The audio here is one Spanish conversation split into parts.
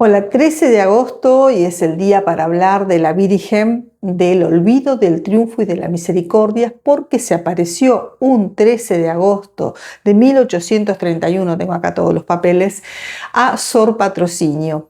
Hola, 13 de agosto y es el día para hablar de la Virgen, del olvido, del triunfo y de la misericordia, porque se apareció un 13 de agosto de 1831, tengo acá todos los papeles, a Sor Patrocinio.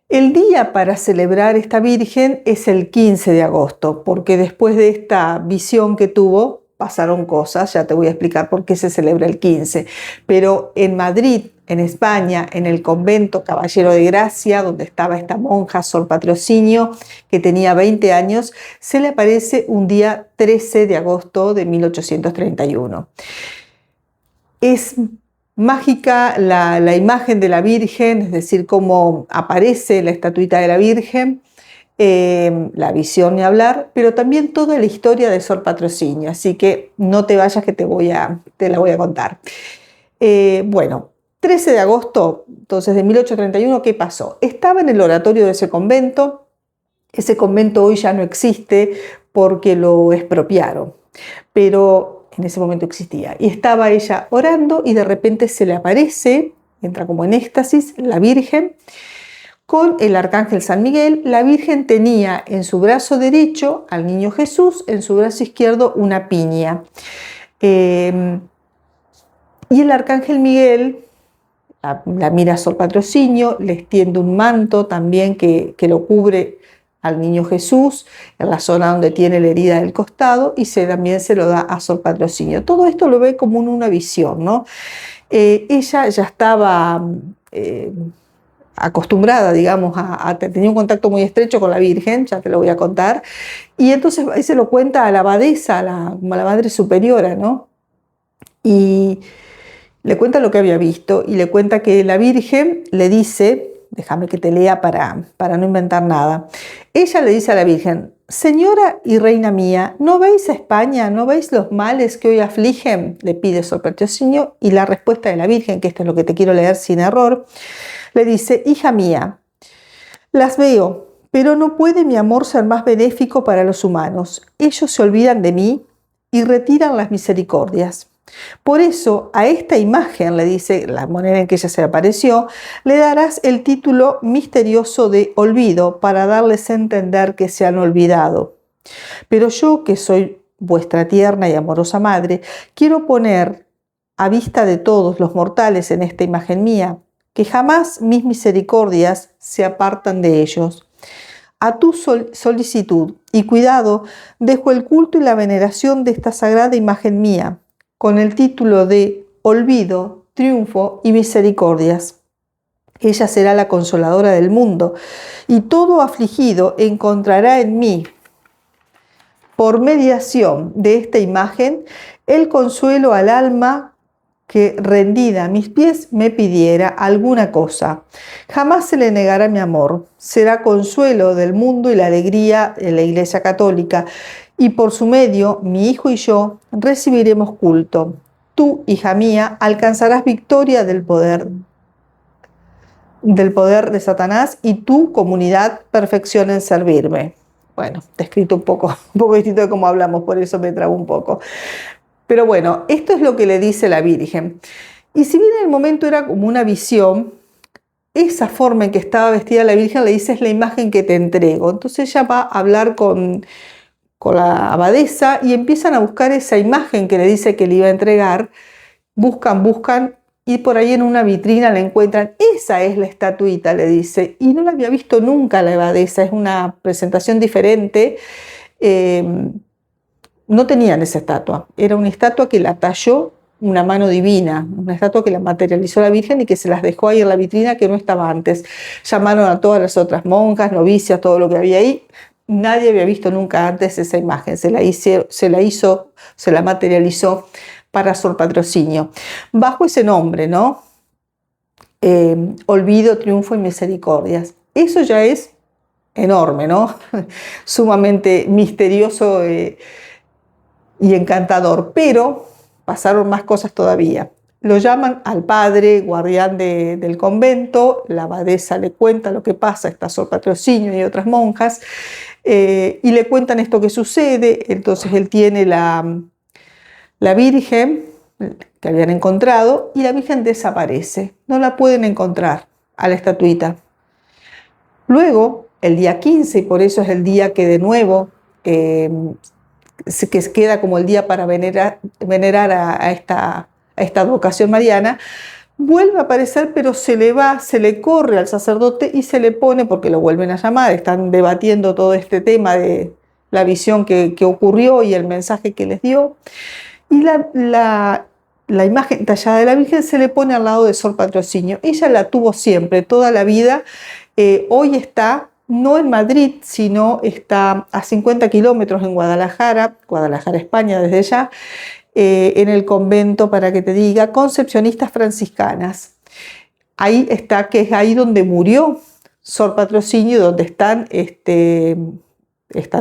El día para celebrar esta Virgen es el 15 de agosto, porque después de esta visión que tuvo, pasaron cosas, ya te voy a explicar por qué se celebra el 15. Pero en Madrid, en España, en el convento Caballero de Gracia, donde estaba esta monja Sor Patrocinio, que tenía 20 años, se le aparece un día 13 de agosto de 1831. Es mágica la imagen de la Virgen, es decir, cómo aparece la estatuita de la Virgen, la visión ni hablar, pero también toda la historia de Sor Patrocinio, así que no te vayas que te la voy a contar. Bueno, 13 de agosto, entonces de 1831, ¿qué pasó? Estaba en el oratorio de ese convento hoy ya no existe porque lo expropiaron, pero en ese momento existía. Y estaba ella orando y de repente se le aparece, entra como en éxtasis, la Virgen, con el arcángel San Miguel. La Virgen tenía en su brazo derecho al niño Jesús, en su brazo izquierdo una piña. Y el arcángel Miguel la mira a Sor Patrocinio, le extiende un manto también que lo cubre al niño Jesús en la zona donde tiene la herida del costado y también se lo da a Sor Patrocinio. Todo esto lo ve como una visión, ¿no? Ella ya estaba acostumbrada, digamos, tenía un contacto muy estrecho con la Virgen, ya te lo voy a contar, y entonces ahí se lo cuenta a la abadesa, como a la madre superiora, ¿no? Y le cuenta lo que había visto y le cuenta que la Virgen le dice, déjame que te lea para no inventar nada, ella le dice a la Virgen: Señora y reina mía, ¿no veis a España? ¿No veis los males que hoy afligen? Le pide Sor Patrocinio, y la respuesta de la Virgen, que esto es lo que te quiero leer sin error, le dice: hija mía, las veo, pero no puede mi amor ser más benéfico para los humanos. Ellos se olvidan de mí y retiran las misericordias. Por eso a esta imagen, le dice, la manera en que ella se apareció, le darás el título misterioso de olvido para darles a entender que se han olvidado. Pero yo, que soy vuestra tierna y amorosa madre, quiero poner a vista de todos los mortales en esta imagen mía, que jamás mis misericordias se apartan de ellos. A tu solicitud y cuidado dejo el culto y la veneración de esta sagrada imagen mía, con el título de Olvido, Triunfo y Misericordias. Ella será la consoladora del mundo, y todo afligido encontrará en mí, por mediación de esta imagen, el consuelo al alma que, rendida a mis pies, me pidiera alguna cosa. Jamás se le negará mi amor. Será consuelo del mundo y la alegría de la Iglesia Católica, y por su medio, mi hijo y yo recibiremos culto. Tú, hija mía, alcanzarás victoria del poder de Satanás, y tu comunidad perfección en servirme. Bueno, está escrito un poco distinto de cómo hablamos, por eso me trabo un poco. Pero bueno, esto es lo que le dice la Virgen. Y si bien en el momento era como una visión, esa forma en que estaba vestida la Virgen, le dice: es la imagen que te entrego. Entonces ella va a hablar con la abadesa y empiezan a buscar esa imagen que le dice que le iba a entregar. Buscan, y por ahí en una vitrina la encuentran. Esa es la estatuita, le dice, y no la había visto nunca la abadesa, es una presentación diferente. No tenían esa estatua, era una estatua que la talló una mano divina, una estatua que la materializó la Virgen y que se las dejó ahí en la vitrina, que no estaba antes. Llamaron a todas las otras monjas, novicias, todo lo que había ahí. Nadie había visto nunca antes esa imagen, se la materializó para Sor Patrocinio, bajo ese nombre, ¿no? Olvido, triunfo y misericordias. Eso ya es enorme, ¿no? Sumamente misterioso y encantador, pero pasaron más cosas todavía. Lo llaman al padre, guardián del convento, la abadesa le cuenta lo que pasa, está Sor Patrocinio y otras monjas, y le cuentan esto que sucede. Entonces él tiene la Virgen que habían encontrado, y la Virgen desaparece, no la pueden encontrar a la estatuita. Luego, el día 15, y por eso es el día que de nuevo que queda como el día para venerar a esta advocación mariana, vuelve a aparecer, pero se le corre al sacerdote y se le pone, porque lo vuelven a llamar, están debatiendo todo este tema de la visión que ocurrió y el mensaje que les dio, y la imagen tallada de la Virgen se le pone al lado de Sor Patrocinio. Ella la tuvo siempre, toda la vida. Hoy está no en Madrid, sino está a 50 kilómetros en Guadalajara, España desde ya, en el convento, para que te diga, Concepcionistas Franciscanas. Ahí está, que es ahí donde murió Sor Patrocinio, donde están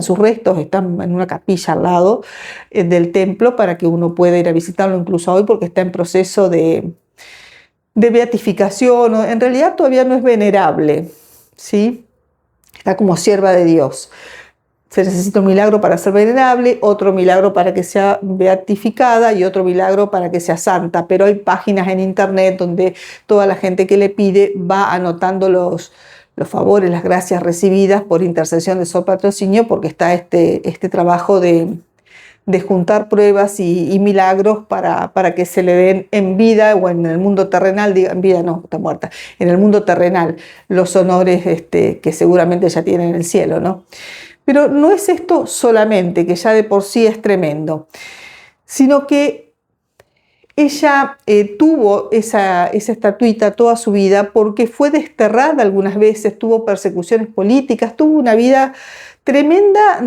sus restos, están en una capilla al lado del templo, para que uno pueda ir a visitarlo incluso hoy, porque está en proceso de beatificación. En realidad todavía no es venerable, ¿sí? Está como sierva de Dios. Se necesita un milagro para ser venerable, otro milagro para que sea beatificada y otro milagro para que sea santa. Pero hay páginas en internet donde toda la gente que le pide va anotando los favores, las gracias recibidas por intercesión de Sor Patrocinio, porque está este trabajo de juntar pruebas y milagros para que se le den en vida o en el mundo terrenal, en vida no, está muerta, en el mundo terrenal, los honores que seguramente ya tiene en el cielo, ¿no? Pero no es esto solamente, que ya de por sí es tremendo, sino que ella tuvo esa estatuita toda su vida porque fue desterrada algunas veces, tuvo persecuciones políticas, tuvo una vida tremenda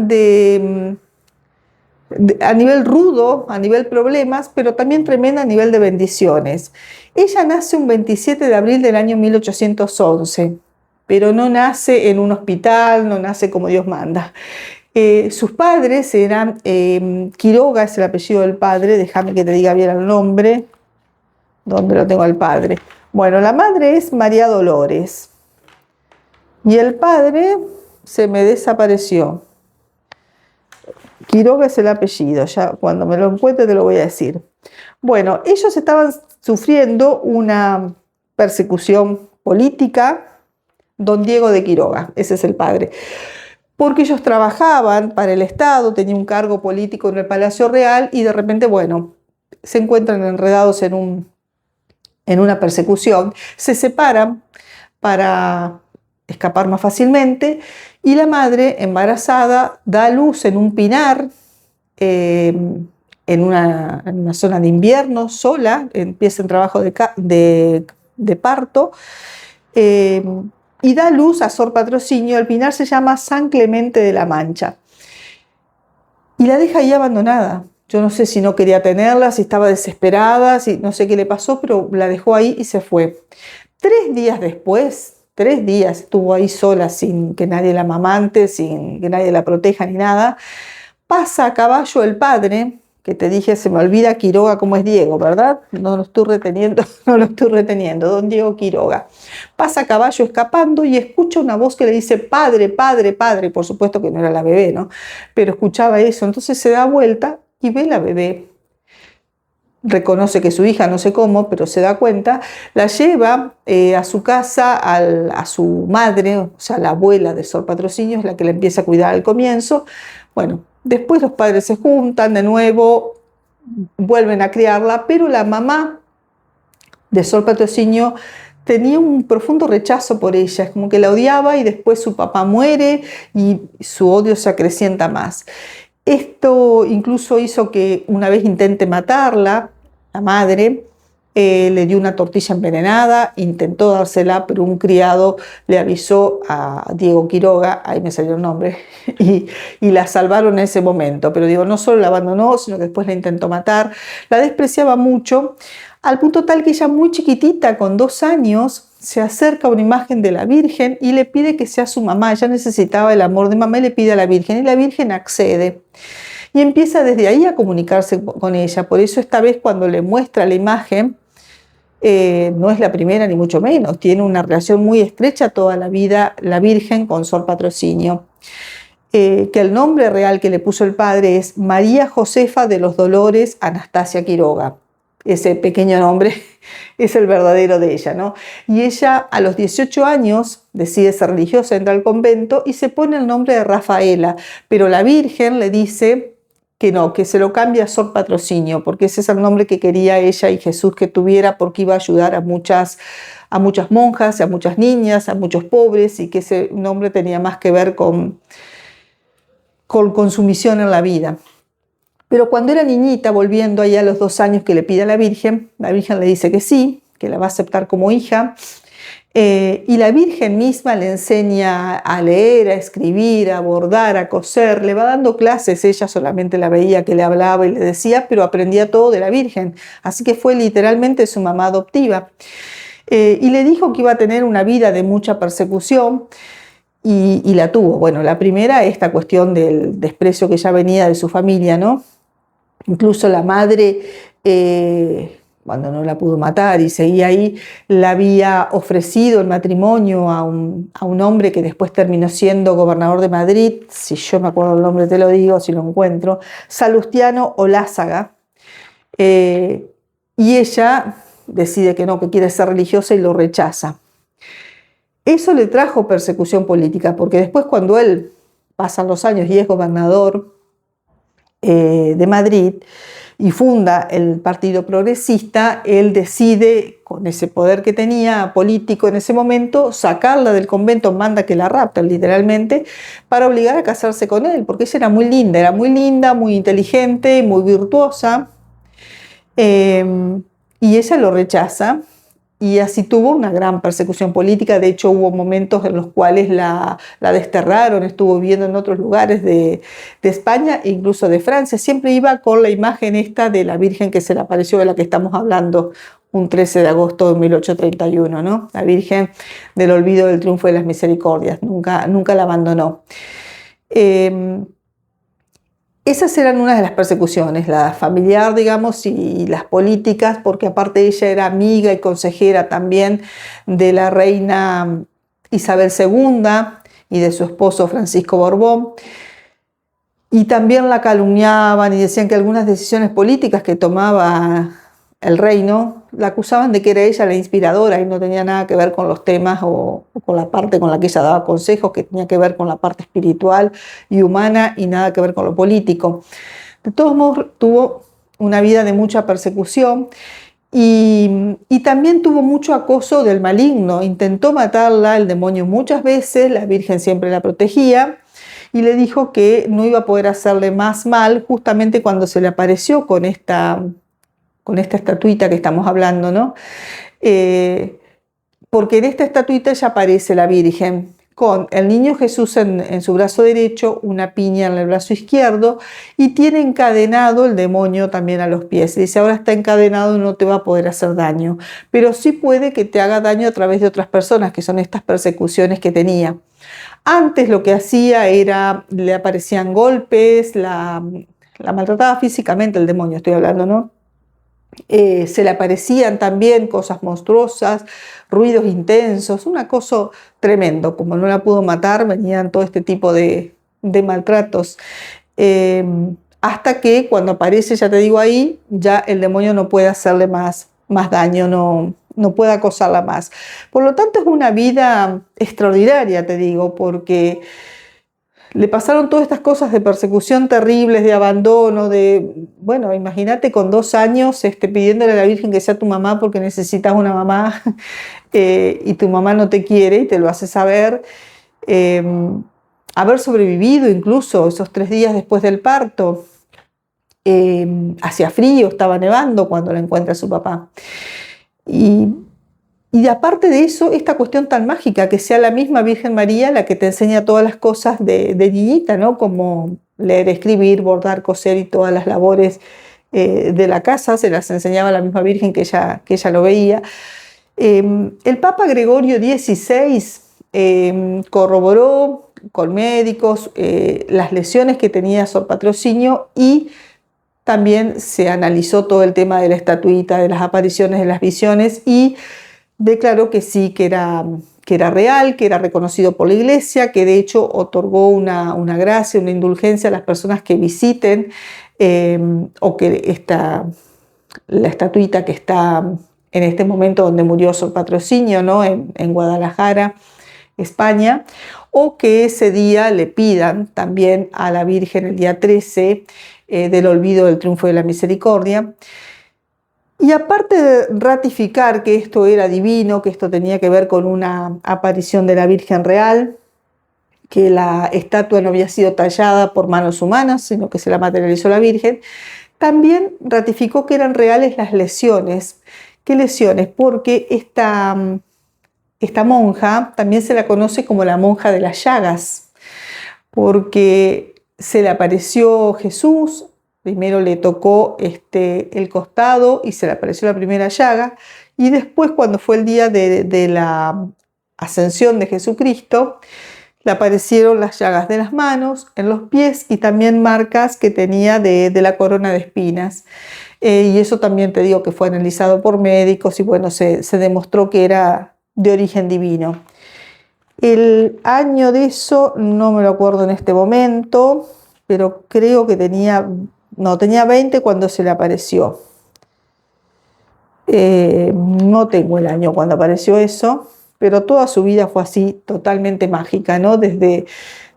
a nivel rudo, a nivel problemas, pero también tremenda a nivel de bendiciones. Ella nace un 27 de abril del año 1811, pero no nace en un hospital, no nace como Dios manda. Sus padres eran, Quiroga es el apellido del padre, déjame que te diga bien el nombre, ¿dónde lo tengo al padre? Bueno, la madre es María Dolores y el padre se me desapareció. Quiroga es el apellido, ya cuando me lo encuentre te lo voy a decir. Bueno, ellos estaban sufriendo una persecución política, don Diego de Quiroga, ese es el padre, porque ellos trabajaban para el Estado, tenían un cargo político en el Palacio Real y de repente, bueno, se encuentran enredados en una persecución, se separan para escapar más fácilmente, y la madre, embarazada, da a luz en un pinar, en una zona de invierno, sola, empieza el trabajo de parto, y da luz a Sor Patrocinio. El pinar se llama San Clemente de la Mancha, y la deja ahí abandonada. Yo no sé si no quería tenerla, si estaba desesperada, si no sé qué le pasó, pero la dejó ahí y se fue. 3 días después, 3 días estuvo ahí sola, sin que nadie la amamante, sin que nadie la proteja ni nada. Pasa a caballo el padre, que te dije, se me olvida Quiroga como es Diego, ¿verdad? No lo estoy reteniendo, don Diego Quiroga. Pasa a caballo escapando y escucha una voz que le dice, padre, padre, padre. Por supuesto que no era la bebé, ¿no? Pero escuchaba eso, entonces se da vuelta y ve la bebé. Reconoce que es su hija, no sé cómo, pero se da cuenta, la lleva a su casa, a su madre, o sea, la abuela de Sor Patrocinio, es la que la empieza a cuidar al comienzo. Bueno, después los padres se juntan de nuevo, vuelven a criarla, pero la mamá de Sor Patrocinio tenía un profundo rechazo por ella, es como que la odiaba y después su papá muere y su odio se acrecienta más. Esto incluso hizo que una vez intente matarla, la madre, le dio una tortilla envenenada, intentó dársela, pero un criado le avisó a Diego Quiroga, ahí me salió el nombre, y la salvaron en ese momento. Pero digo, no solo la abandonó, sino que después la intentó matar, la despreciaba mucho, al punto tal que ella muy chiquitita, con 2 años, se acerca a una imagen de la Virgen y le pide que sea su mamá. Ella necesitaba el amor de mamá y le pide a la Virgen, y la Virgen accede. Y empieza desde ahí a comunicarse con ella. Por eso esta vez cuando le muestra la imagen, no es la primera ni mucho menos. Tiene una relación muy estrecha toda la vida la Virgen con Sor Patrocinio. Que el nombre real que le puso el padre es María Josefa de los Dolores Anastasia Quiroga. ese pequeño nombre es el verdadero de ella, ¿no? Y ella a los 18 años decide ser religiosa, entra al convento y se pone el nombre de Rafaela, pero la Virgen le dice que no, que se lo cambie a Sor Patrocinio, porque ese es el nombre que quería ella y Jesús que tuviera, porque iba a ayudar a muchas monjas, a muchas niñas, a muchos pobres, y que ese nombre tenía más que ver con su misión en la vida. Pero cuando era niñita, volviendo allá a los 2 años que le pide a la Virgen le dice que sí, que la va a aceptar como hija. Y la Virgen misma le enseña a leer, a escribir, a bordar, a coser, le va dando clases. Ella solamente la veía que le hablaba y le decía, pero aprendía todo de la Virgen. Así que fue literalmente su mamá adoptiva. Y le dijo que iba a tener una vida de mucha persecución. Y la tuvo. Bueno, la primera, esta cuestión del desprecio que ya venía de su familia, ¿no? Incluso la madre, cuando no la pudo matar y seguía ahí, le había ofrecido el matrimonio a un hombre que después terminó siendo gobernador de Madrid, si yo me acuerdo el nombre te lo digo, si lo encuentro, Salustiano Olózaga, y ella decide que no, que quiere ser religiosa y lo rechaza. Eso le trajo persecución política, porque después cuando él pasan los años y es gobernador de Madrid y funda el Partido Progresista, él decide, con ese poder que tenía político en ese momento, sacarla del convento, manda que la rapten literalmente, para obligar a casarse con él, porque ella era muy linda, muy inteligente, muy virtuosa, y ella lo rechaza. Y así tuvo una gran persecución política. De hecho, hubo momentos en los cuales la desterraron, estuvo viviendo en otros lugares de España e incluso de Francia. Siempre iba con la imagen esta de la Virgen que se le apareció, de la que estamos hablando, un 13 de agosto de 1831, ¿no? La Virgen del Olvido del Triunfo de las Misericordias. Nunca la abandonó. Esas eran una de las persecuciones, la familiar, digamos, y las políticas, porque aparte ella era amiga y consejera también de la reina Isabel II y de su esposo Francisco Borbón. Y también la calumniaban y decían que algunas decisiones políticas que tomaba el reino la acusaban de que era ella la inspiradora y no tenía nada que ver con los temas o con la parte con la que ella daba consejos, que tenía que ver con la parte espiritual y humana y nada que ver con lo político. De todos modos, tuvo una vida de mucha persecución y también tuvo mucho acoso del maligno. Intentó matarla el demonio muchas veces, la Virgen siempre la protegía y le dijo que no iba a poder hacerle más mal justamente cuando se le apareció con esta estatuita que estamos hablando, ¿no? Porque en esta estatuita ya aparece la Virgen con el niño Jesús en su brazo derecho, una piña en el brazo izquierdo y tiene encadenado el demonio también a los pies. Dice, ahora está encadenado y no te va a poder hacer daño, pero sí puede que te haga daño a través de otras personas, que son estas persecuciones que tenía. Antes lo que hacía era, le aparecían golpes, la maltrataba físicamente, el demonio estoy hablando, ¿no? Se le aparecían también cosas monstruosas, ruidos intensos, un acoso tremendo. Como no la pudo matar, venían todo este tipo de maltratos. Hasta que cuando aparece, ya te digo ahí, ya el demonio no puede hacerle más daño, no puede acosarla más. Por lo tanto, es una vida extraordinaria, te digo, porque le pasaron todas estas cosas de persecución terribles, de abandono, bueno, imagínate con 2 años pidiéndole a la Virgen que sea tu mamá porque necesitas una mamá y tu mamá no te quiere y te lo hace saber. Haber sobrevivido incluso esos 3 días después del parto. Hacía frío, estaba nevando cuando la encuentra su papá. Y aparte de eso, esta cuestión tan mágica, que sea la misma Virgen María la que te enseña todas las cosas de niñita, ¿no? Como leer, escribir, bordar, coser y todas las labores de la casa, se las enseñaba la misma Virgen que ella lo veía. El Papa Gregorio XVI corroboró con médicos las lesiones que tenía Sor Patrocinio y también se analizó todo el tema de la estatuita, de las apariciones, de las visiones y declaró que sí, que era real, que era reconocido por la Iglesia, que de hecho otorgó una gracia, una indulgencia a las personas que visiten o que la estatuita que está en este momento donde murió Sor Patrocinio, ¿no? en Guadalajara, España, o que ese día le pidan también a la Virgen el día 13 del olvido del triunfo de la misericordia. Y aparte de ratificar que esto era divino, que esto tenía que ver con una aparición de la Virgen real, que la estatua no había sido tallada por manos humanas, sino que se la materializó la Virgen, también ratificó que eran reales las lesiones. ¿Qué lesiones? Porque esta monja también se la conoce como la monja de las llagas, porque se le apareció Jesús. Primero le tocó el costado y se le apareció la primera llaga. Y después, cuando fue el día de la ascensión de Jesucristo, le aparecieron las llagas de las manos, en los pies y también marcas que tenía de la corona de espinas. Y eso también te digo que fue analizado por médicos y bueno, se demostró que era de origen divino. El año de eso no me lo acuerdo en este momento, pero creo que tenía 20 cuando se le apareció. No tengo el año cuando apareció eso, pero toda su vida fue así, totalmente mágica, ¿no? Desde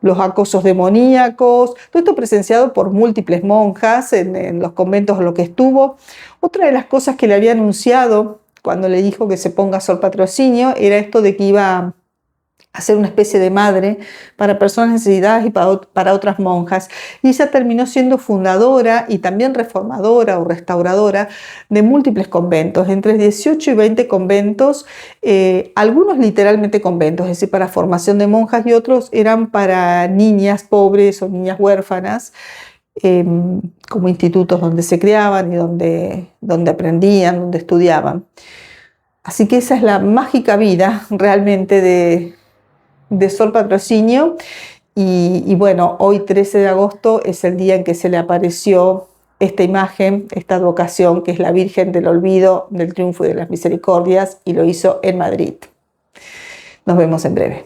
los acosos demoníacos, todo esto presenciado por múltiples monjas en los conventos en los que estuvo. Otra de las cosas que le había anunciado cuando le dijo que se ponga Sor Patrocinio era esto de que iba a ser una especie de madre para personas necesitadas y para otras monjas. Y ella terminó siendo fundadora y también reformadora o restauradora de múltiples conventos, entre 18 y 20 conventos, algunos literalmente conventos, es decir, para formación de monjas, y otros eran para niñas pobres o niñas huérfanas, como institutos donde se criaban y donde aprendían, donde estudiaban. Así que esa es la mágica vida realmente de Sor Patrocinio y bueno, hoy 13 de agosto es el día en que se le apareció esta imagen, esta advocación que es la Virgen del Olvido, del Triunfo y de las Misericordias, y lo hizo en Madrid. Nos vemos en breve.